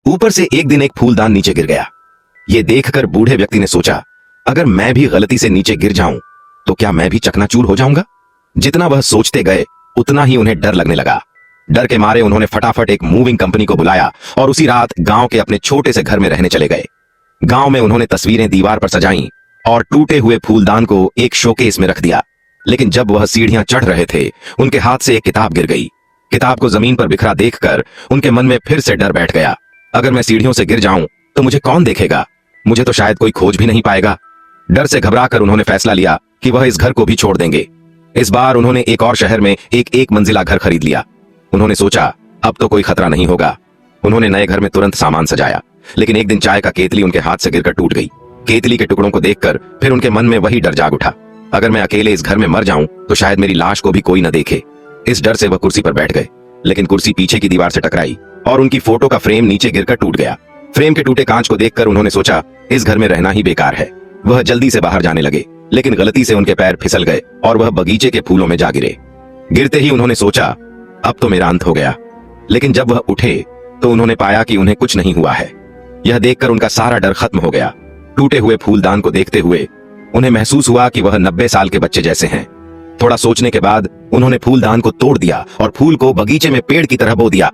ऊपर से एक दिन एक फूलदान नीचे गिर गया। ये देखकर बूढ़े व्यक्ति ने सोचा, अगर मैं भी गलती से नीचे गिर जाऊं तो क्या मैं भी चकनाचूर हो जाऊंगा। जितना वह सोचते गए उतना ही उन्हें डर लगने लगा। डर के मारे उन्होंने फटाफट एक मूविंग कंपनी को बुलाया और उसी रात गांव के अपने छोटे से घर में रहने चले गए। गांव में उन्होंने तस्वीरें दीवार पर सजाईं और टूटे हुए फूलदान को एक शोकेस में रख दिया। लेकिन जब वह सीढ़ियां चढ़ रहे थे, उनके हाथ से एक किताब गिर गई। किताब को जमीन पर बिखरा देखकर उनके मन में फिर से डर बैठ गया। अगर मैं सीढ़ियों से गिर जाऊं तो मुझे कौन देखेगा, मुझे तो शायद कोई खोज भी नहीं पाएगा। डर से घबराकर उन्होंने फैसला लिया कि वह इस घर को भी छोड़ देंगे। इस बार उन्होंने एक और शहर में एक मंजिला घर खरीद लिया। उन्होंने सोचा अब तो कोई खतरा नहीं होगा। उन्होंने नए घर में तुरंत सामान सजाया, लेकिन एक दिन चाय का केतली उनके हाथ से गिरकर टूट गई। केतली के टुकड़ों को देखकर फिर उनके मन में वही डर जाग उठा, अगर मैं अकेले इस घर में मर जाऊं तो शायद मेरी लाश को भी कोई न देखे। इस डर से वह कुर्सी पर बैठ गए, लेकिन कुर्सी पीछे की दीवार से टकराई और उनकी फोटो का फ्रेम नीचे गिरकर टूट गया। फ्रेम के टूटे कांच को देखकर उन्होंने सोचा इस घर में रहना ही बेकार है। वह जल्दी से बाहर जाने लगे, लेकिन गलती से उनके पैर फिसल गए और वह बगीचे के फूलों में जा गिरे। गिरते ही उन्होंने सोचा अब तो मेरा अंत हो गया। लेकिन जब वह उठे तो उन्होंने पाया कि उन्हें कुछ नहीं हुआ है। यह देखकर उनका सारा डर खत्म हो गया। टूटे हुए फूलदान को देखते हुए उन्हें महसूस हुआ कि वह 90 साल के बच्चे जैसे हैं। थोड़ा सोचने के बाद उन्होंने फूलदान को तोड़ दिया और फूल को बगीचे में पेड़ की तरह बो दिया।